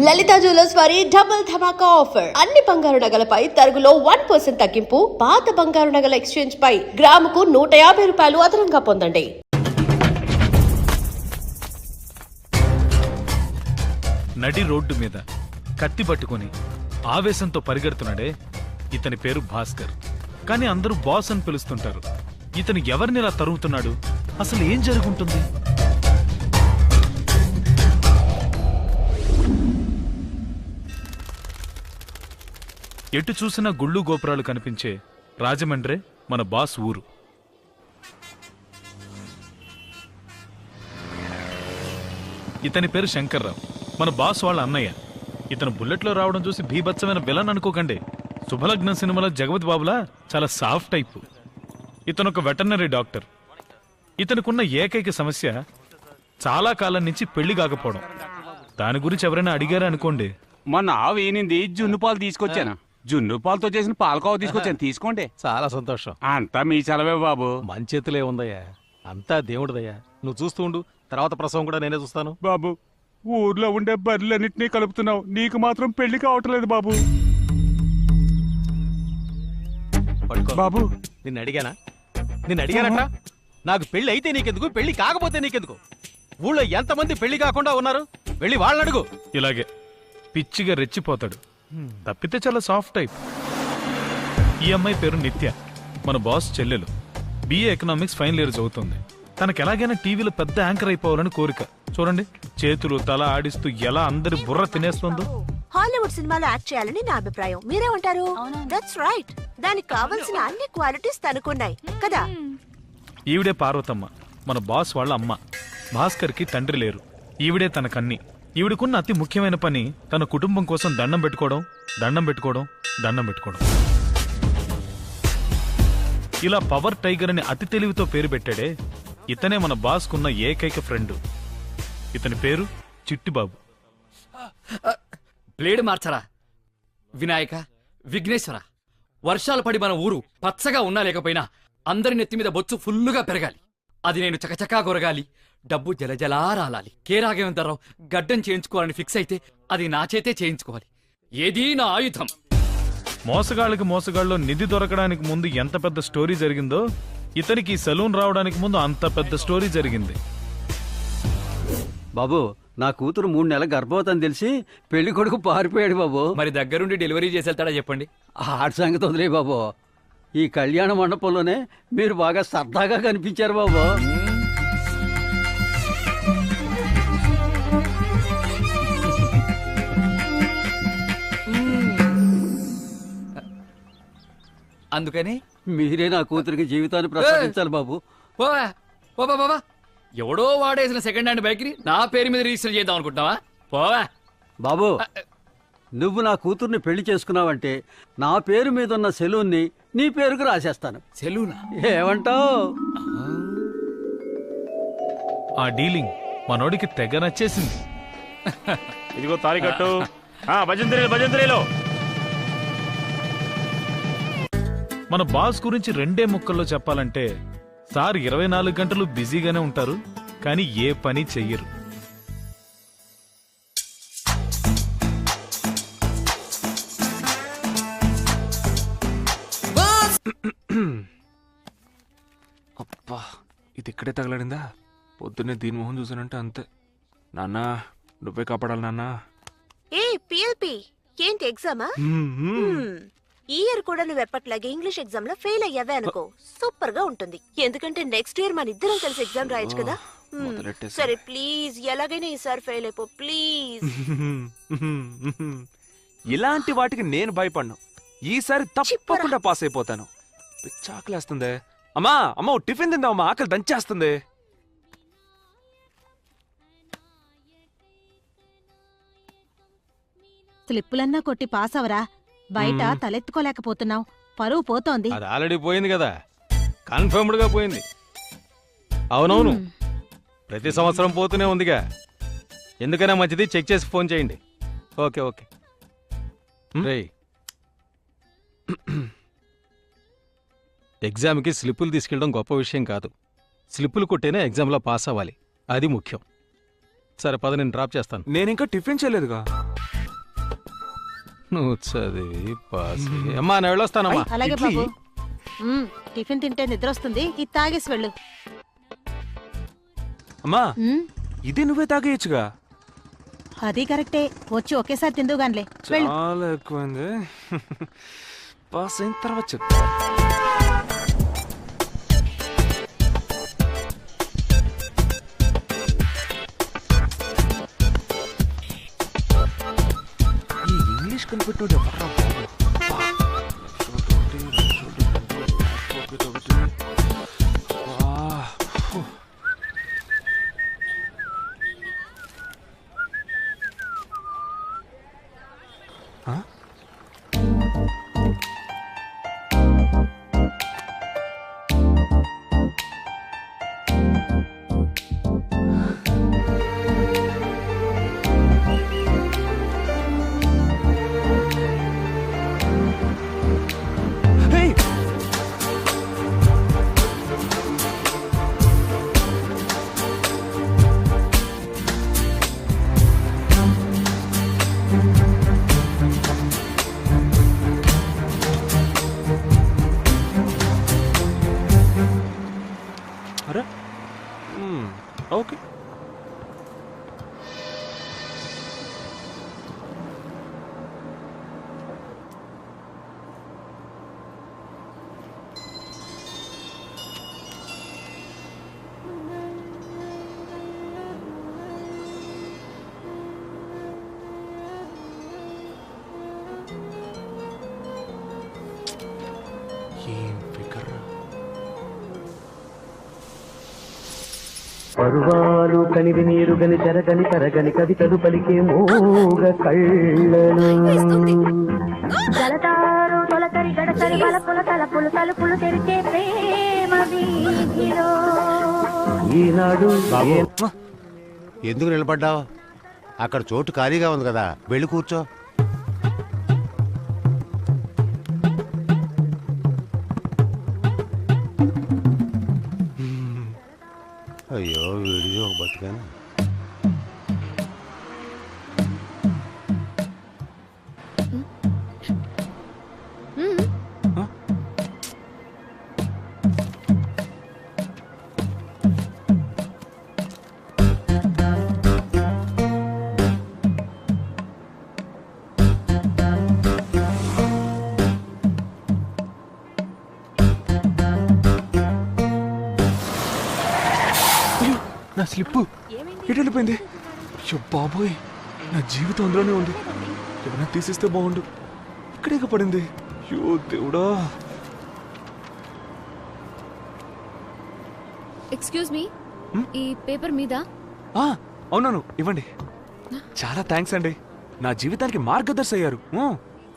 లలిత jewellers వారి double ధమాకా offer. అన్ని బంగారు నగలపై తరుగులో 1% తగ్గింపు. పాత బంగారు నగల ఎక్స్చేంజ్ పై గ్రాముకు 150 రూపాయలు అదనంగా పొందండి. నడి రోడ్డు మీద కత్తి పట్టుకుని ఆవేశంతో పరిగెడుతున్నాడే, ఇతని పేరు భాస్కర్. కానీ అందరూ బాస్ అని పిలుస్తుంటారు. ఇతను ఎవరిని ఇలా తరుగుతున్నాడు? అసలు ఏం జరుగుంటుంది? ఎటు చూసినా గుళ్ళు గోపురాలు కనిపించే రాజమండ్రే మన బాస్ ఊరు. ఇతని పేరు శంకర్రావు, మన బాస్ వాళ్ళ అన్నయ్య. ఇతను బుల్లెట్లో రావడం చూసి భీభత్సమైన విలన్ అనుకోకండి. శుభలగ్నం సినిమాలో జగపతి బాబులా చాలా సాఫ్ట్ టైప్. ఇతను ఒక వెటర్నరీ డాక్టర్. ఇతనుకున్న ఏకైక సమస్య చాలా కాలం నుంచి పెళ్లి కాకపోవడం. దాని గురించి ఎవరైనా అడిగారా అనుకోండి, మొన్న ఆవు ఈనింది జున్ను పాలు తీసుకొచ్చాను. జున్ను పాలతో చేసిన పాలకోవ తీసుకొచ్చాను, తీసుకోండి. చాలా సంతోషం. అంతా మీ చలవే బాబు. మంచేతులే ఉందయ్యా, అంతా దేవుడిదయ్యా. నువ్వు చూస్తూ ఉండు, తర్వాత ప్రసవం కూడా నేనే చూస్తాను. బాబు, ఊర్లో ఉండే బర్రెలన్నింటినీ కలుపుతున్నావు, నీకు మాత్రం పెళ్లి కావట్లేదు బాబు. బాబు, నిన్ను అడిగానట. నాకు పెళ్లి అయితే నీకెందుకు, పెళ్లి కాకపోతే నీకెందుకు? ఊళ్ళో ఎంతమంది పెళ్లి కాకుండా ఉన్నారు? వెళ్ళి వాళ్ళని అడుగు. ఇలాగే పిచ్చిగా రెచ్చిపోతాడు. తప్పితే చాలా సాఫ్ట్ టైప్. ఈ అమ్మాయి పేరు నిత్య, మన బాస్ చెల్లెలు. బిఏ ఎకనామిక్స్ ఫైనల్ ఇయర్ చదువుతుంది. తనకు ఎలాగైనా టీవీలో పెద్ద యాంకర్ అయిపోవాలని కోరిక. చూడండి, చేతులు తల ఆడిస్తూ ఎలా అందరి బుర్ర తినేస్తుందో. హాలీవుడ్ సినిమాలో యాక్ట్ చేయాలని నా అభిప్రాయం. మీరేమంటారు? That's right. దానికి కావాల్సిన అన్ని క్వాలిటీస్ తనకున్నాయి కదా. ఈవిడే పార్వతమ్మ, మన బాస్ వాళ్ళ అమ్మ. భాస్కర్ కి తండ్రి లేరు, ఈవిడే తనకన్ని. ఈవిడకున్న అతి ముఖ్యమైన పని తన కుటుంబం కోసం దండం పెట్టుకోవడం. ఇలా పవర్ టైగర్ అని అతి తెలివితో పేరు పెట్టాడే, ఇతనే మన బాస్ కున్న ఏకైక ఫ్రెండ్. ఇతని పేరు చిట్టిబాబు. బ్లేడ్ మార్చరా వినాయక, విఘ్నేశ్వర. వర్షాలు పడి మన ఊరు పచ్చగా ఉన్నా లేకపోయినా అందరి నెత్తి మీద బొచ్చు ఫుల్లుగా పెరగాలి. అది నేను చకచకా కొరగాలి, డబ్బు జలజలా రాలాలి. కే రాఘవేంద్రరావు గడ్డం చేయించుకోవాలని ఫిక్స్ అయితే అది నా చేతే చేయించుకోవాలి. ఏదీ నా ఆయుధం. మోసగాళ్ళలో నిధి దొరకడానికి ముందు ఎంత పెద్ద స్టోరీ జరిగిందో, ఇతనికి సలూన్ రావడానికి ముందు అంత పెద్ద స్టోరీ జరిగింది. బాబు, నా కూతురు 3 నెలల గర్భవతం తెలిసి పెళ్లి కొడుకు పారిపోయాడు బాబు. మరి దగ్గరుండి డెలివరీ చేసి వెళ్తాడా చెప్పండి. ఆడి సంగతి వదిలే బాబు. ఈ కళ్యాణ మండపంలోనే మీరు బాగా సరదాగా కనిపించారు బాబు. అందుకని మీరే నా కూతురికి జీవితాన్ని ప్రసాదించాలి బాబు. బాబా, ఎవడో వాడేసిన సెకండ్ హ్యాండ్ బైక్ ని నా పేరు మీద రిజిస్టర్ చేద్దాం అనుకుంటున్నావా? పోవా బాబు, నువ్వు నా కూతుర్ని పెళ్లి చేసుకున్నావంటే నా పేరు మీద ఉన్న సెలూన్ని నీ పేరుకు రాసేస్తాను. సెలూనా? ఏమంటావు? ఆ డీలింగ్ మనోడికి తెగ నచ్చేసింది. ఇదిగో తాలికట్టు. భజంత్రీలో మన బాస్ గురించి 2 ముక్కల్లో చెప్పాలంటే, సార్ 24 గంటలు బిజీగానే ఉంటారు, కానీ ఏ పని చెయ్యరు. అబ్బా, ఇది ఇక్కడే తగలడిందా? పొద్దున్నే దీని మొహం చూసానంటే అంతే. నాన్న, నువ్వే కాపాడాలి నాన్న. ఏ పిఎల్పి, ఏంటి ఎగ్జామా? ఈ ఇయర్ కూడా నువ్వు ఎప్పట్లాగే ఇంగ్లీష్ ఎగ్జామ్ లో ఫెయిల్ అయ్యావే అనుకో, సూపర్ గా ఉంటుంది. ఎందుకంటే నెక్స్ట్ ఇయర్ మన ఇద్దరం కలిసి ఎగ్జామ్ రాయొచ్చు కదా. సరే ప్లీజ్, ఎలాగైనా ఈసారి ఫెయిల్ అయిపో ప్లీజ్. ఇలాంటి వాటికి నేను భయపడ్ను. ఈసారి తప్పకుండా పాస్ అయిపోతాను. పిచ్చాకలేస్తుంది. అమ్మా టిఫిన్ తిందామా, ఆకలి దంచేస్తుంది. స్లిప్పులన్నా కొట్టి పాస్ అవరా. బయట తలెత్తుకోలేకపోతున్నావు, పరువు పోతోంది. అది ఆల్రెడీ పోయింది కదా, కన్ఫర్మ్డ్ గా పోయింది. అవునవును, ప్రతి సంవత్సరం పోతూనే ఉందిగా. ఎందుకైనా మంచిది చెక్ చేసి ఫోన్ చేయండి. ఓకే. రేయ్, ఎగ్జామ్కి స్లిప్పులు తీసుకెళ్ళడం గొప్ప విషయం కాదు. స్లిప్పులు కొట్టేనే ఎగ్జామ్లో పాస్ అవ్వాలి, అది ముఖ్యం. సరే పద, నేను డ్రాప్ చేస్తాను. నేను ఇంకా టిఫిన్ చేయలేదుగా. నువ్వు చదివి పాస్ అయ్యి. అమ్మా నేను వెళ్ళొస్తానమ్మా. అలాగే ఇడ్లీ? బాబు టిఫిన్ తింటే నిద్ర వస్తుంది ఇది తాగేసి వెళ్ళు. అమ్మా ఉమ్, ఇది నువ్వే తాగేయచ్చుగా. అది కరెక్టే, వచ్చి ఒకేసారి తిందుగాన్లే వెళ్ళు. చాలా ఎక్కువైంది. పాస్ అయిన తర్వాత చెప్తా. ఈ ఇంగ్లీష్ కనిపెట్టాడు ఎవర్రా బాబు? Hey! అరే ఓకే. ఏం ఫికర్. పరువాలు కనివి నీరుగని చెరగని తరగని కవితలు పలికే మోగ కళ్ళను జలతారు తొలకరి గడసరి వలపుల తలపులు తలుపులు తెరిచే ప్రేమ వీధిలో. ఈనాడు బాబు ఎందుకు నిలబడ్డావు? అక్కడ చోటు ఖాళీగా ఉంది కదా, వెళ్ళి కూర్చో. అయ్యో వీడిది ఒక బతుకాను. నా స్లిప్పు ఎటు వెళ్ళిపోయింది? అయ్యో బాబోయ్, నా జీవితం అందులోనే ఉంది. ఏమైనా తీసిస్తే బాగుండు. ఇక్కడే పడింది. అయ్యో దేవుడా. ఎక్స్క్యూజ్ మీ, ఈ పేపర్ మీద. అవునవును, ఇవ్వండి. చాలా థ్యాంక్స్ అండి, నా జీవితానికి మార్గదర్శి అయ్యారు.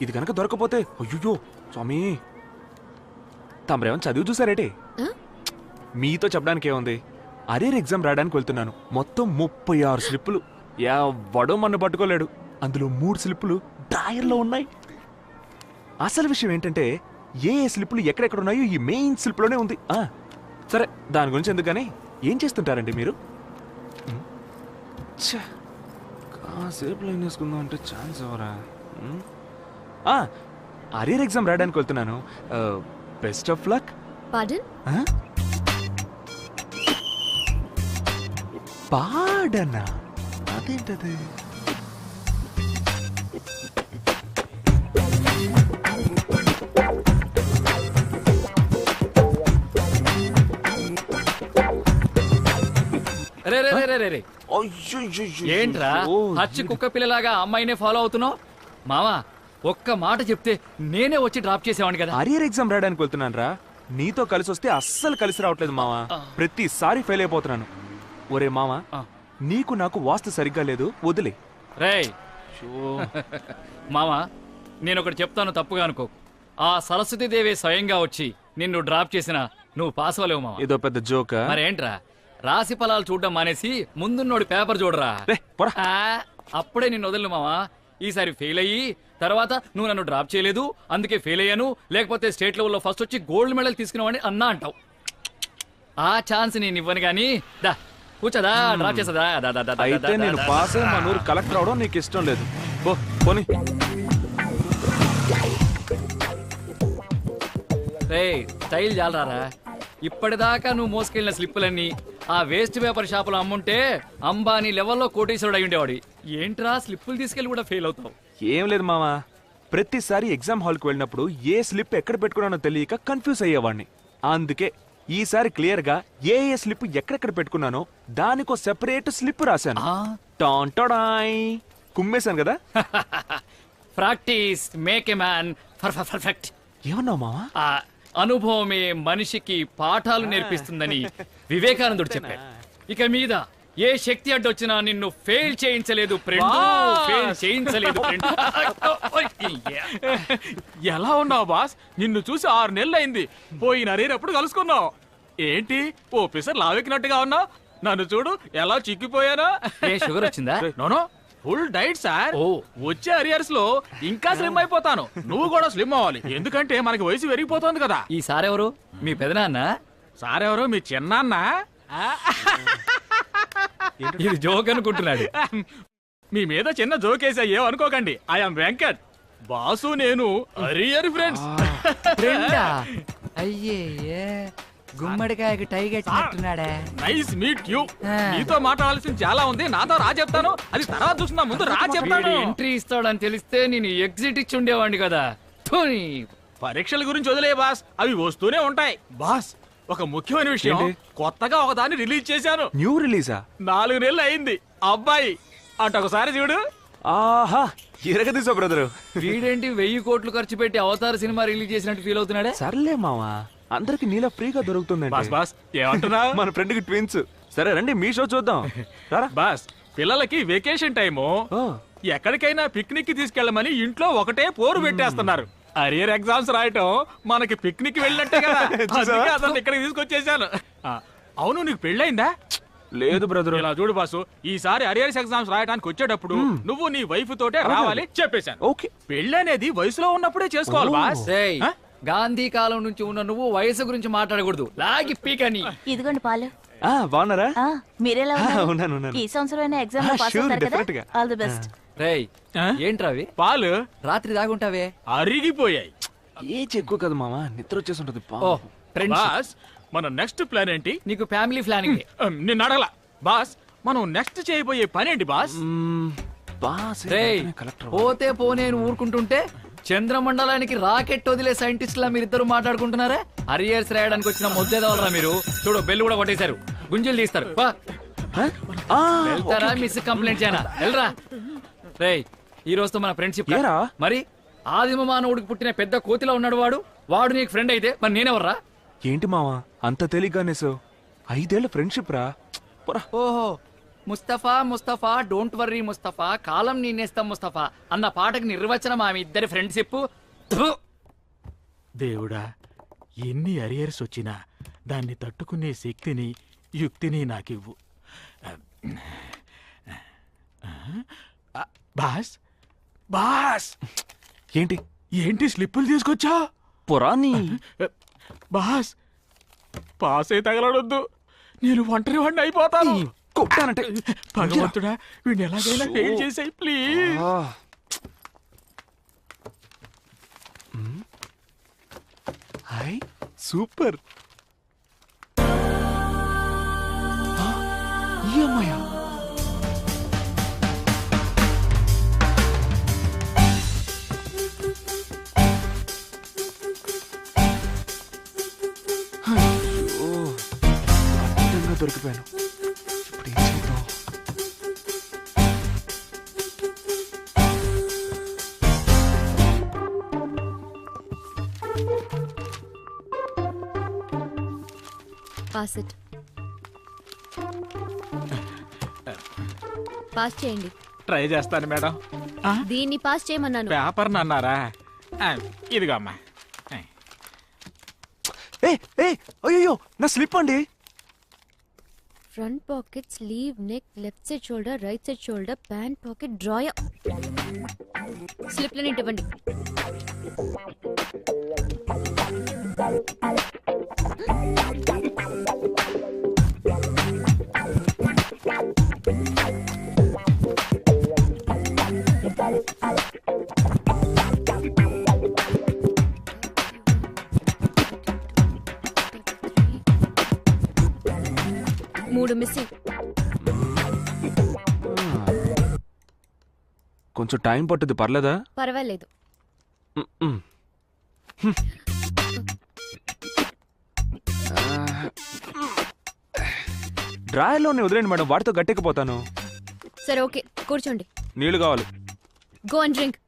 ఇది కనుక దొరకపోతే అయ్యో స్వామి. తమరేమో చదివి చూసారేటి? మీతో చెప్పడానికి ఏముంది, అరియర్ ఎగ్జామ్ రాయడానికి వెళ్తున్నాను. మొత్తం 36 స్లిప్పులు. ఎవడో మన పట్టుకోలేడు. అందులో 3 స్లిప్పులు డ్రాయర్లో ఉన్నాయి. అసలు విషయం ఏంటంటే ఏ స్లిప్పులు ఎక్కడెక్కడ ఉన్నాయో ఈ మెయిన్ స్లిప్లోనే ఉంది. సరే దాని గురించి ఎందుకు కానీ, ఏం చేస్తుంటారండి మీరు? కాసేపు లైన్ వేసుకుందాం అంటే ఛాన్స్ ఎవరా? అరియర్ ఎగ్జామ్ రాయడానికి వెళ్తున్నాను. Best of luck. పార్డన్? పాడనా? అదేంటది? రే రే రే రే రే ఏంట్రా హచ్చి కుక్క పిల్లలాగా అమ్మాయినే ఫాలో అవుతున్నావు? మావా ఒక్క మాట చెప్తే నేనే వచ్చి డ్రాప్ చేసేవాడిని కదా. అరియర్ ఎగ్జామ్ రాయడానికి వెళ్తున్నాను రా. నీతో కలిసి వస్తే అస్సలు కలిసి రావట్లేదు మావా. ప్రతిసారి ఫెయిల్ అయిపోతున్నాను. ఒరే మావా, నీకు నాకు వాస్తు సరిగ్గా లేదు, వదిలే. రేయ్ మావా, నేను ఒకటి చెప్తాను, తప్పుగా అనుకో. ఆ సరస్వతీదేవి స్వయంగా వచ్చి నిన్ను డ్రాప్ చేసిన నువ్వు పాస్ అవ్వలేవు మావా. ఏదో పెద్ద జోక్. మరేంట్రా రాశి ఫలాలు చూడడం మానేసి ముందున్నోడి పేపర్ చూడరా. అప్పుడే నిన్ను వదలను మావా. ఈసారి ఫెయిల్ అయ్యి తర్వాత నువ్వు నన్ను డ్రాప్ చేయలేదు అందుకే ఫెయిల్ అయ్యాను, లేకపోతే స్టేట్ లెవెల్లో ఫస్ట్ వచ్చి గోల్డ్ మెడల్ తీసుకున్నావని అన్నా అంటావు. ఆ ఛాన్స్ నేను ఇవ్వను గానీ దా కూర్చోదా, డ్రాప్ చేసదా. అయితే నేను పాస్ అయ్యి మా నూరు కలెక్టర్ అవడం నీకు ఇష్టం లేదు. పోనీ రే స్టైల్ జాలరారా. ఇప్పటిదాకా నువ్వు మోసుకెళ్ళిన స్లిప్పులన్నీ ఆ వేస్ట్ పేపర్ షాపులో అమ్ముంటే అంబానీ లెవెల్లో కోటేశ్వరుడు అయి ఉండేవాడు. ఏంట్రా స్లిప్పులు తీసుకెళ్ళి కూడా ఫెయిల్ అవుతావు? ఏం లేదు మామా, ప్రతిసారి ఎగ్జామ్ హాల్కి వెళ్ళినప్పుడు ఏ స్లిప్ ఎక్కడ పెట్టుకున్నానో తెలియక కన్ఫ్యూజ్ అయ్యేవాడిని. అందుకే ఈసారి క్లియర్ గా ఏ స్లిప్ ఎక్కడెక్కడ పెట్టుకున్నానో దానికో సెపరేట్ స్లిప్ రాశాను. టాంటాడాయ్ కుమ్మేశాను కదా. Practice make a man perfect. ఏమన్నావు మావా? అనుభవమే మనిషికి పాఠాలు నేర్పిస్తుందని వివేకానందుడు చెప్పాడు. ఇక మీద ఏ శక్తి అడ్డొచ్చినా నిన్ను ఫెయిల్ చేయించలేదు ఫ్రెండ్, ఫెయిల్ చేయించలేదు ఫ్రెండ్. ఎలా ఉన్నావు బాస్? నిన్ను చూసి 6 నెలలు అయింది. పోయిన రేరప్పుడు కలుసుకున్నావు. ఏంటి ఓ పిసర్ లావెక్కినట్టుగా ఉన్నావు? నన్ను చూడు ఎలా చిక్కిపోయానా. షుగర్ వచ్చిందా? No no, full diet sir. వచ్చే అరియర్స్ లో ఇంకా స్లిమ్ అయిపోతాను. నువ్వు కూడా స్లిమ్ అవ్వాలి, ఎందుకంటే మనకి వయసు పెరిగిపోతుంది కదా. ఈ సారెవరు? మీ పెదనాన్న? సారెవరు? మీ చిన్నాన్న. ఇది జోక్ అనుకుంటున్నాడు. మీ మీద చిన్న జోకేసా, ఏమనుకోకండి. ఐఎమ్ వెంకట్. బాసు నేను అరియర్ ఫ్రెండ్స్. అయ్యే గుమ్మడికాయకి టైగెట్టినట్టున్నాడే. Nice meet you. నీతో మాట్లాడాల్సింది చాలా ఉంది, నాతో రా చెప్తాను. అది తర్వాత చూస్తున్నా, ముందు రా చెప్తాను. ఎంట్రీ ఇస్తాడని తెలిస్తే నేను ఎగ్జిట్ ఇచ్చి ఉండేవాడిని కదా. పరీక్షల గురించి వదిలే బాస్, అవి వస్తూనే ఉంటాయి. బాస్, ఒక ముఖ్యమైన విషయం, కొత్తగా ఒకదాన్ని రిలీజ్ చేశాను. న్యూ రిలీజా? 4 నెలలు అయింది. అబ్బాయి అంటే ఒకసారి చూడు. ఆహా, ఎరగదీసా బ్రదరు. వీడేంటి 1000 కోట్లు ఖర్చు పెట్టి అవతార్ సినిమా రిలీజ్ చేసినట్టు ఫీల్ అవుతున్నాడే. సర్లే మావా, అందరికి నీలా ఫ్రీగా దొరుకుతుంది. బాస్ ఏమంటున్నా? మన ఫ్రెండ్ కి ట్విన్స్. సరే రండి మీ షో చూద్దాం. బాస్, పిల్లలకి వెకేషన్ టైము, ఎక్కడికైనా పిక్నిక్ కి తీసుకెళ్ళమని ఇంట్లో ఒకటే పోరు పెట్టేస్తున్నారు. అరియర్ ఎగ్జామ్స్ రాయటం మనకి పిక్నిక్ వెళ్ళినట్టే కదా. అందుకే అతను ఇక్కడికి తీసుకొచ్చేసాను. అవును, నీకు పెళ్ళైందా? లేదు బ్రదర్. ఇలా చూడు బాసు, ఈసారి అరియర్స్ ఎగ్జామ్స్ రాయడానికి వచ్చేటప్పుడు నువ్వు నీ వైఫ్ తోటే రావాలి చెప్పేశాను. ఓకే. పెళ్ళి అనేది వయసులో ఉన్నప్పుడే చేసుకోవాలి బాస్. గాంధీ కాలం నుంచి ఉన్న నువ్వు వయసు గురించి మాట్లాడకూడదు. లాగి పీకని. ఇదిగోండి పాలు. బాగున్నారా? మీరెలా ఉన్నాను. ఈ సంవత్సరం ఎగ్జామ్ లో పాస్ అవుతారు కదా. All the best. రేయ్, ఏంట్రావి? పాలు రాత్రి దాగుంటావే. అరిగిపోయాయి. ఏజ్ ఎక్కువ కదా మామా, నిద్ర వచ్చేసి ఉంటది. బాస్, మన నెక్స్ట్ ప్లాన్ ఏంటి? నీకు ఫ్యామిలీ ప్లానింగ్. నిన్ను అడగల బాస్. మనం నెక్స్ట్ చేయబోయే పని ఏంటి బాస్? పోతే పోనే ఊరుకుంటుంటే చంద్రమండలానికి రాకెట్ వదిలే సైంటిస్టులా మీరిద్దరు మాట్లాడుకుంటున్నారా? అరియర్స్ రాయడానికి వచ్చిన మొద్దేదవలరా మీరు. చూడు, బెల్లు కూడా కొట్టేశారు. గుంజులు తీస్తారు. వెళ్తారా? మిస్ కంప్లైంట్ చేయనా? వెళ్ళరా. రేయ్, ఈ రోజుతో మన ఫ్రెండ్షిప్ మరి. ఆదిమ మానవుడికి పుట్టిన పెద్ద కోతిలో ఉన్నాడు వాడు. వాడు నీకు ఫ్రెండ్ అయితే మరి నేనెవర్రా? ఏంటి మావా అంత తేలిగ్గానే? 5 ఏళ్ల ఫ్రెండ్షిప్ రా. ఓహో, ముస్తఫా ముస్తఫా డోంట్ వర్రీ ముస్తఫా, కాలం నేనేస్తాం ముస్తఫా అన్న పాటకి నిర్వచనం ఆమె ఇద్దరి ఫ్రెండ్షిప్. దేవుడా, ఎన్ని అరియర్స్ వచ్చినా దాన్ని తట్టుకునే శక్తిని యుక్తిని నాకివ్వు. బాస్ బాస్, ఏంటి ఏంటి స్లిప్పులు తీసుకొచ్చా? పురాణి బాస్, పాస్ అయి తగలడొద్దు, నేను ఒంటరి వాడిని అయిపోతాను. కొట్టానంటే భగవంతుడా, వీడిని ఎలాగైనా ఫెయిల్ చేసాయి ప్లీజ్. Hi, super. ఈ అమ్మాయా? దొరికిపోయాను. ఇప్పుడు ఏం చేద్దాం? Pass it. పాస్ చేయండి. ట్రై చేస్తాను మేడం. దీన్ని పాస్ చేయమన్నాను. పేపర్ అన్నారా? ఇదిగో అమ్మా. అయ్యో, నా స్లిప్ అండి. Front pocket, sleeve, neck, left side shoulder, right side shoulder, pant pocket, drawer. స్లిప్లని ఇవ్వండి. మూడు మిస్సింగ్. కొంచెం టైం పట్టుద్ది, పర్లేదా? పర్వాలేదు. డ్రాయర్లోనే వదిలేండి మేడం, వాటితో గట్టెక్కిపోతాను. సరే ఓకే, కూర్చోండి. నీళ్లు కావాలి. Go and drink.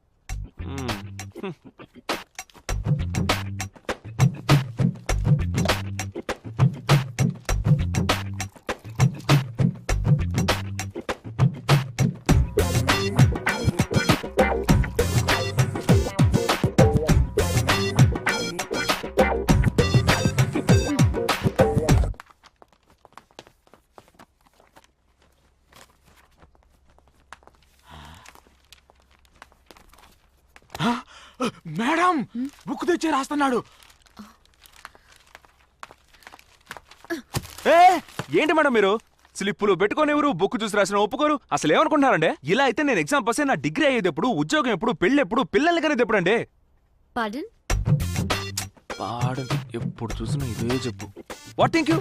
Madam, book తెచ్చి రాస్తున్నాడు. ఏంటి మేడం మీరు స్లిప్పులు పెట్టుకోనివ్వరు, బుక్ చూసి రాసిన ఒప్పుకోరు. అసలు ఏమనుకుంటున్నారండి? ఇలా అయితే నేను ఎగ్జామ్ పాస్ అయి నా డిగ్రీ అయ్యేది ఎప్పుడు, ఉద్యోగం ఎప్పుడు, పెళ్ళి ఎప్పుడు, పిల్లల్ని కనేది ఎప్పుడండి? పార్డన్? ఎప్పుడు చూసినా ఇదే చెప్పు. What think you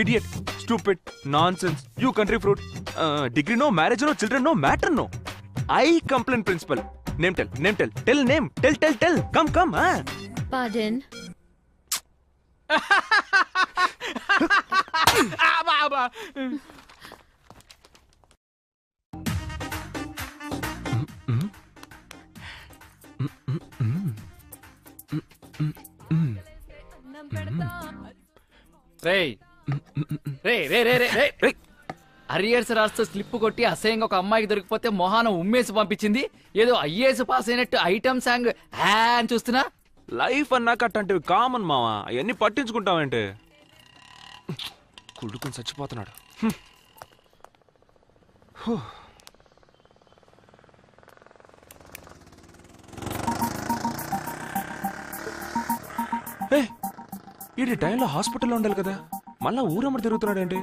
idiot, stupid, nonsense, you country fruit. Degree no, marriage no, children no, matter no. I complaint principal. Name tell, tell name, tell, come, Pardon. రేయ్ రే అరియర్స్ రాస్తూ స్లిప్ కొట్టి అసహ్యంగా ఒక అమ్మాయికి దొరికిపోతే మొహాన ఉమ్మేసి పంపించింది. ఏదో ఐఏఎస్ పాస్ అయినట్టు ఐటమ్ సాంగ్ అని చూస్తున్నా. లైఫ్ అన్నాక అట్లాంటివి కామన్ మావా, అవన్నీ పట్టించుకుంటావంటే. కుళ్ళుకుని చచ్చిపోతున్నాడు. ఈ టైంలో హాస్పిటల్లో ఉండాలి కదా, మళ్ళా ఊరమ్మడి తిరుగుతున్నాడేంటి?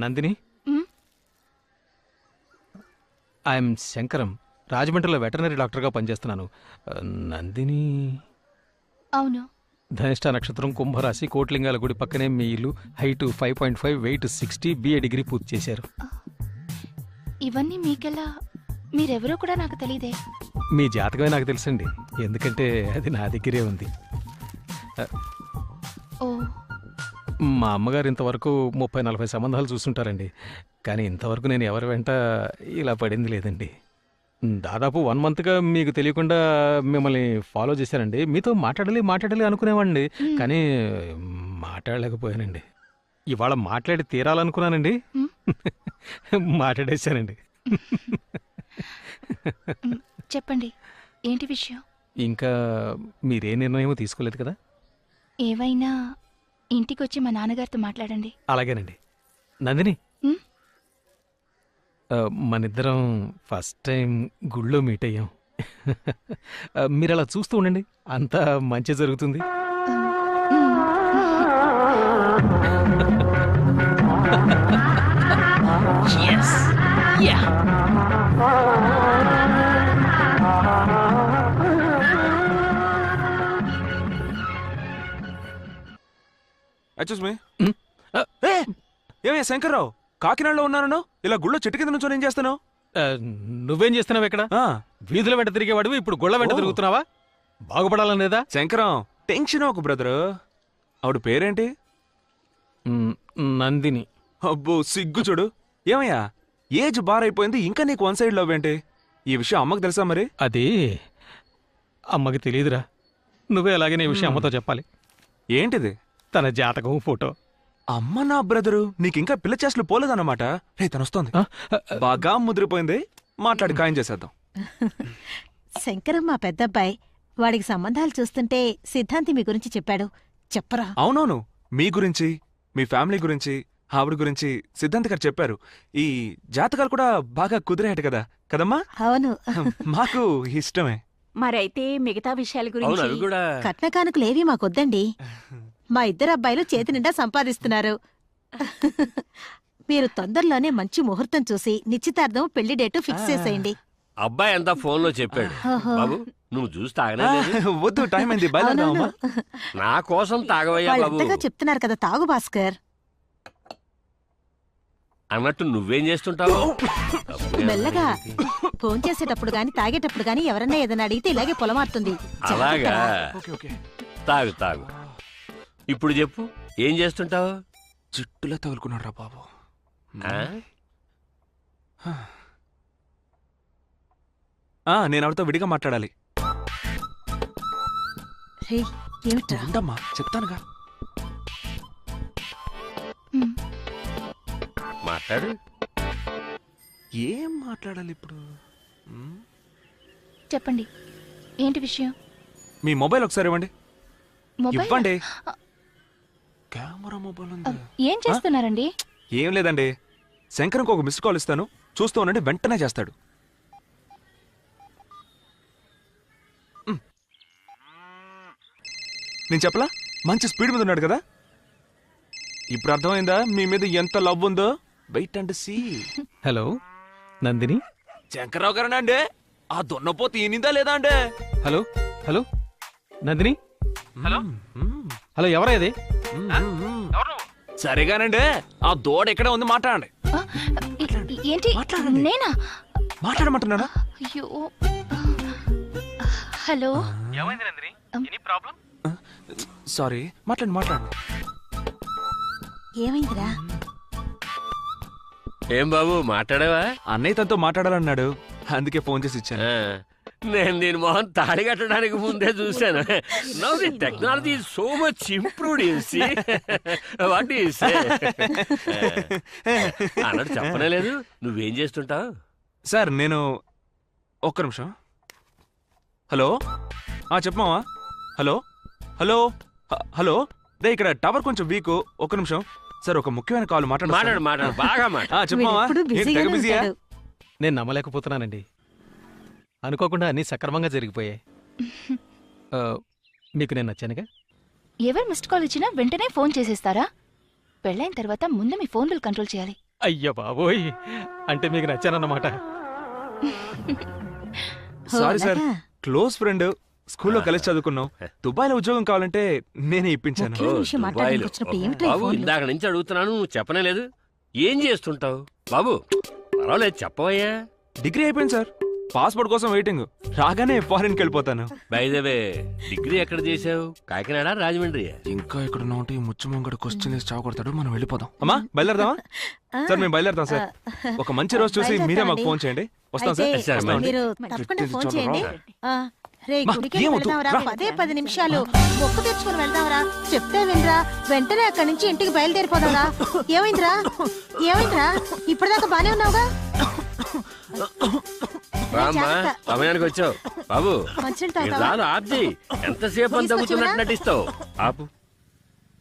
నందిని, ఐఎమ్ శంకరం, రాజమండ్రిలో వెటర్నరీ డాక్టర్గా పనిచేస్తున్నాను. నందిని? అవును. ధనిష్ట నక్షత్రం, కుంభరాశి, కోట్లింగాల గుడి పక్కనే మీ ఇల్లు, హైట్ 5.5, వెయిట్ 60, బిఏ డిగ్రీ పూర్తి చేశారు. ఇవన్నీ మీకెలా? మీరెవరో కూడా నాకు తెలియదే. మీ జాతకమే నాకు తెలుసండి, ఎందుకంటే అది నా దగ్గరే ఉంది. ఓ, మా అమ్మగారు ఇంతవరకు 30-40 సంబంధాలు చూస్తుంటారండి, కానీ ఇంతవరకు నేను ఎవరి వెంట ఇలా పడింది లేదండి. దాదాపు 1 మంత్గా మీకు తెలియకుండా మిమ్మల్ని ఫాలో చేశానండి. మీతో మాట్లాడాలి అనుకునేవాడిని, కానీ మాట్లాడలేకపోయానండి. ఇవాళ మాట్లాడి తీరాలనుకున్నానండి, మాట్లాడేశానండి. చెప్పండి, ఏంటి విషయం? ఇంకా మీరే నిర్ణయం తీసుకోలేదు కదా? ఏవైనా ఇంటికొచ్చి మా నాన్నగారితో మాట్లాడండి. అలాగేనండి. నందిని, మనిద్దరం ఫస్ట్ టైం గుళ్ళో మీట్ అయ్యాం. మీరు అలా చూస్తూ ఉండండి, అంతా మంచి జరుగుతుంది. ఏమయ్యా శంకర్రావు, కాకినాడలో ఉన్నాను, ఇలా గుళ్ళో చెట్టు కింద నుంచి ఏం చేస్తాను? నువ్వేం చేస్తున్నావు ఇక్కడ? వీధుల వెంట తిరిగేవాడు ఇప్పుడు గుళ్ళ వెంట తిరుగుతున్నావా? బాగుపడాలనేదా? శంకరం, టెన్షన్ ఒక బ్రదరు. ఆవిడ పేరేంటి? నందిని. అబ్బో సిగ్గు చూడు. ఏమయ్యా, ఏజ్ బార్ అయిపోయింది, ఇంకా నీకు 1 సైడ్ లవ్ ఏంటి? ఈ విషయం అమ్మకు తెలుసా మరి? అది అమ్మకి తెలియదురా, నువ్వే అలాగే ఈ విషయం అమ్మతో చెప్పాలి. ఏంటిది? తన జాతకం, ఫోటో. అమ్మ నా బ్రదరు, నీకింకా పిల్ల చేసలు పోలేదన్నమాట. రే తనొస్తోంది, బాగా ముదిరిపోయింది, మాట్లాడి ఖాయం చేసేద్దాం. శంకరం మా పెద్దబ్బాయి, వాడికి సంబంధాలు చూస్తుంటే సిద్ధాంతి మీ గురించి చెప్పాడు, చెప్పరా? అవునవును, మీ గురించి, మీ ఫ్యామిలీ గురించి, ఆవిడ గురించి సిద్ధాంత్ గారు చెప్పారు. ఈ జాతకాలు కూడా బాగా కుదిరేట కదా కదమ్మా? అవును. మాకు ఇష్టమే. మరైతే మిగతా విషయాల గురించి కట్న కానుకలేవి మాకొద్దండి. మా ఇద్దరు అబ్బాయిలు చేతి నిండా సంపాదిస్తున్నారు. మీరు తొందరలోనే మంచి ముహూర్తం చూసి నిశ్చితార్థం పెళ్లి డేటు ఫిక్స్ చేసేయండి. అబ్బాయి అంతా ఫోన్ లో చెప్పాడు. ఓహో. బాబు నువ్వు చూసి తాగనే లేదు. వద్దు, టైం అయింది, బయలుదేరదామా? నా కోసం తాగవయ్యా బాబు. వాళ్ళంతగా చెప్తున్నారు కదా, తాగు భాస్కర్. అన్నట్టు నువ్వేం చేస్తుంటావు? మెల్లగా ఫోన్ చేసేటప్పుడు గాని తాగేటప్పుడు గాని ఎవరన్నా ఏదైనా అడిగితే ఇలాగే పొలమారుతుంది. అలాగా? తాగు తాగు. ఇప్పుడు చెప్పు, ఏం చేస్తుంటావు? జుట్టులో తగులుకున్నాడు రా బాబు. నేను ఆవిడతో విడిగా మాట్లాడాలి. ఉండమ్మా, చెప్తానుగా. మాట్లాడు. ఏం మాట్లాడాలి ఇప్పుడు? చెప్పండి, ఏంటి విషయం? మీ మొబైల్ ఒకసారి ఇవ్వండి. మొబైల్? ఇవ్వండి. కెమెరా మొబైల్ ఉంది. ఏం చేస్తున్నారండి? ఏం లేదండి, శంకర్కి ఒక మిస్డ్ కాల్ ఇస్తాను, చూస్తూ ఉండండి, వెంటనే చేస్తాడు. నేను చెప్పలా, మంచి స్పీడ్ మీద ఉన్నాడు కదా. ఇప్పుడు అర్థమైందా మీ మీద ఎంత లవ్ ఉందో? Wait and see. Hello Nandini. Shankarrao గారేనా అండి? ఆ దున్నపోతు ఈనిందా లేదా అండి? Hello hello Nandini. Hello hello, ఎవరా ఇది? సరేగానండి, ఆ దూడ ఇక్కడే ఉంది, మాట్లాడండి. ఏంటి? నేనా మాట్లాడమంటున్నారా? అయ్యో, హలో. సారీ, మాట్లాడండి మాట్లాడండి. ఏమైందిరా? ఏం బాబు మాట్లాడావా? అన్నయ్య తనతో మాట్లాడాలన్నాడు, అందుకే ఫోన్ చేసి ఇచ్చాను. నేను దీని మొహం తాడి కట్టడానికి ముందే చూశాను. Now the technology is so much improved, you see. What you say? అన్నట్టు చెప్పనే లేదు, నువ్వేం చేస్తుంటావు? సార్ నేను ఒక్క నిమిషం. హలో, చెప్పమావా. హలో హలో హలో, రే ఇక్కడ టవర్ కొంచెం వీక్, ఒక్క నిమిషం. సార్ ఒక ముఖ్యమైన కాల్ మాట్లాడు బాగా మాట్లాడు. చెప్పమావా. బిజీయా? నేను నమ్మలేకపోతున్నానండి. అనుకోకుండా అన్నీ సక్రమంగా జరిగిపోయాయి. మీకు నేను నచ్చానుగా. ఎవరు మిస్డ్ కాల్ ఇచ్చినా వెంటనే ఫోన్ చేసేస్తారా? పెళ్ళైన తర్వాత ముందు మీ ఫోన్ బిల్ కంట్రోల్ చేయాలి. అయ్యో బాబోయ్, అంటే మీకు నచ్చానన్నమాట. సారీ సార్, క్లోజ్ ఫ్రెండ్, స్కూల్లో కలిసి చదువుకున్నాం. దుబాయ్లో ఉద్యోగం కావాలంటే నేనే ఇప్పించాను. బాబు ఇందాక నుంచి అడుగుతున్నాను, నువ్వు చెప్పనే లేదు. ఏం చేస్తుంటావు బాబు? పర్వాలేదు చెప్పవయ్యా. డిగ్రీ అయిపోయింది సార్, పాస్పోర్ట్ కోసం వెయిటింగ్, రాగానే ఫారిన్కి వెళ్ళిపోతాను. బై ద వే, డిగ్రీ ఎక్కడ చేసావు? కాకినాడ, రాజమండ్రి? ఇంకా ఇక్కడ ఉంటే ముచ్చు ముంగడు క్వశ్చన్ వేసి చావకొడతాడు, మనం వెళ్ళిపోదాం. అమ్మా బయలుదేరదామా? సార్ మేము బయలుదేరతాం సార్. ఒక మంచి రోజు చూసి మీరే మాకు ఫోన్ చేయండి, వస్తాం సార్. మీరు తప్పకుండా ఫోన్ చేయండి. రే గుడికి వెళ్దాంరా, 10 నిమిషాలు మొక్కు తెచ్చుకుని వెళ్దాంరా. చెప్తే వినరా, వెంటనే అక్కడి నుంచి ఇంటికి బయలుదేరిపోదాంరా. ఏమైందిరా? ఏమైందిరా? ఇప్పటిదాకా బానే ఉన్నావుగా? రామ్మా, సమయానికి వచ్చావు. బాబు మంచినీళ్ళు తాగుతావా? రాదు, ఆప్ది. ఎంతసేపు అని తగ్గుతున్నట్టు నటిస్తావు? ఆపు.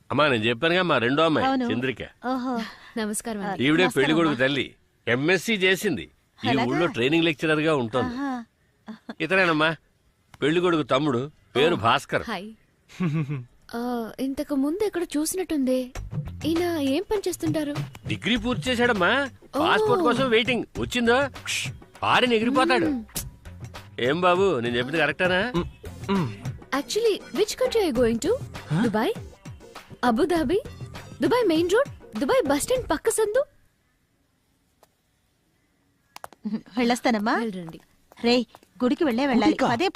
అమ్మా నేను చెప్పానుగా, మా రెండో అమ్మాయి చంద్రిక. నమస్కారం. ఈవిడే పెళ్లి కొడుకు తల్లి, ఎంఎస్సి చేసింది, ఈ ఊళ్ళో ట్రైనింగ్ లెక్చరర్ గా ఉంటుంది. ఇతరేనమ్మా పెళ్లి కొడుకు తమ్ముడు, పేరు భాస్కర్. హాయ్. ఇంతకు ముందు ఎక్కడ చూసినట్టుంది. ఈయన ఏం పని చేస్తుంటారు? డిగ్రీ పూర్తి చేశాడమ్మా, పాస్పోర్ట్ కోసం వెయిటింగ్. వచ్చిందో పారిని ఎగిరిపోతాడు. ఏం బాబు నేను చెప్పింది కరెక్టేనా? Actually which country are going to? Dubai, Abu Dhabi, Dubai main road, Dubai bus stand పక్క సందు. వెళ్ళొస్తానమ్మా. వెళ్ళండి. రే గుడికి వెళ్ళాలి.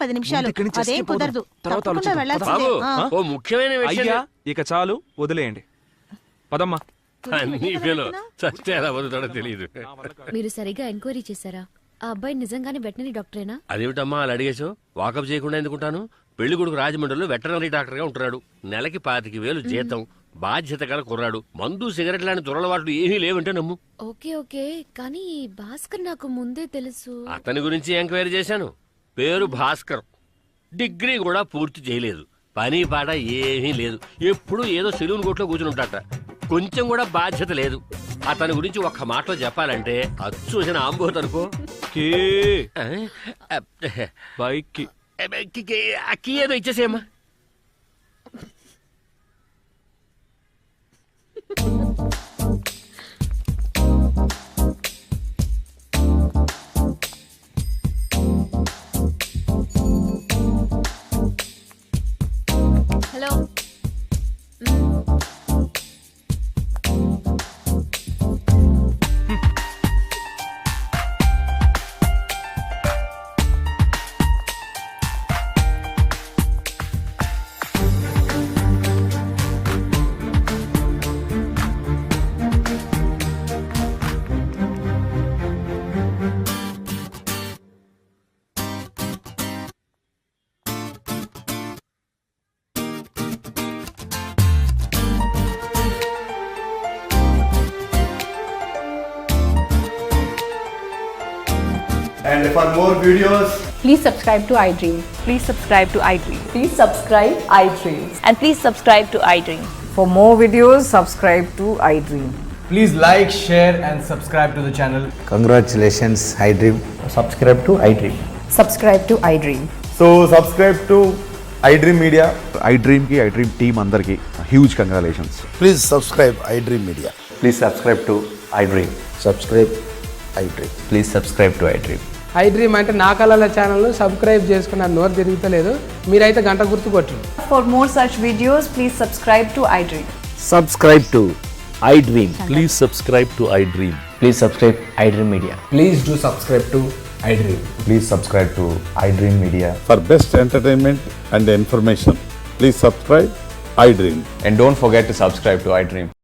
10 నిమిషాలు, అదేం కుదరదు. తప్పకుండా వెళ్ళాల్సిందే. ఓ ముఖ్యమైన విషయం. ఇక చాలు, వదిలేయండి. పదమ్మా. చస్తే ఎలా వదులుతాడో తెలియదు. మీరు సరిగా ఎంక్వైరీ చేశారా? ఆ అబ్బాయి నిజంగానే వెటనరీ డాక్టరేనా? అదేమిటమ్మా అలా అడిగేసావు? వాకప్ చేయకుండా ఎందుకుంటాను? పెళ్లి కొడుకు రాజమండ్రిలో వెటనరీ డాక్టర్ గా ఉంటున్నాడు. నెలకి 25,000 జీతం, బాధ్యత గల కుర్రాడు. మందు సిగరెట్ లాంటి దురలవాట్లు ఏమీ లేవంటే నమ్ము. ఓకే ఓకే, కానీ భాస్కర్ నాకు ముందే తెలుసు. అతని గురించి ఎంక్వైరీ చేశాను. పేరు భాస్కర్, డిగ్రీ కూడా పూర్తి చేయలేదు, పని పాట ఏమీ లేదు, ఎప్పుడు ఏదో సెలూన్ కోట్లో కూర్చుని ఉంటాట. కొంచెం కూడా బాధ్యత లేదు. అతని గురించి ఒక్క మాటలో చెప్పాలంటే అచ్చు చూసిన ఆంబోత్ అనుకో. కీ ఏదో ఇచ్చేసేమ్మా. And for more videos, Please subscribe to iDream. Please subscribe to iDream. Please subscribe iDream. And please subscribe to iDream. For more videos, subscribe to iDream. please like, share, and subscribe to the channel. Congratulations iDream. Subscribe to iDream. Subscribe to iDream. So subscribe to iDream Media. iDream కి iDream team అందరికి huge congratulations. Please subscribe iDream Media. Please subscribe to iDream. Subscribe iDream. Please subscribe to iDream. iDream అంటే నా కళల ఛానల్ను subscribe చేసుకున్న నోరు తిరుగుతలేదు, మీరైతే గంట గుర్తు కొట్టండి. For more such videos, please subscribe to iDream. Subscribe to iDream. Please subscribe to iDream. Please subscribe iDream Media. Please do subscribe to iDream. Please subscribe to iDream media. For best entertainment and information please subscribe iDream. And don't forget to subscribe to iDream.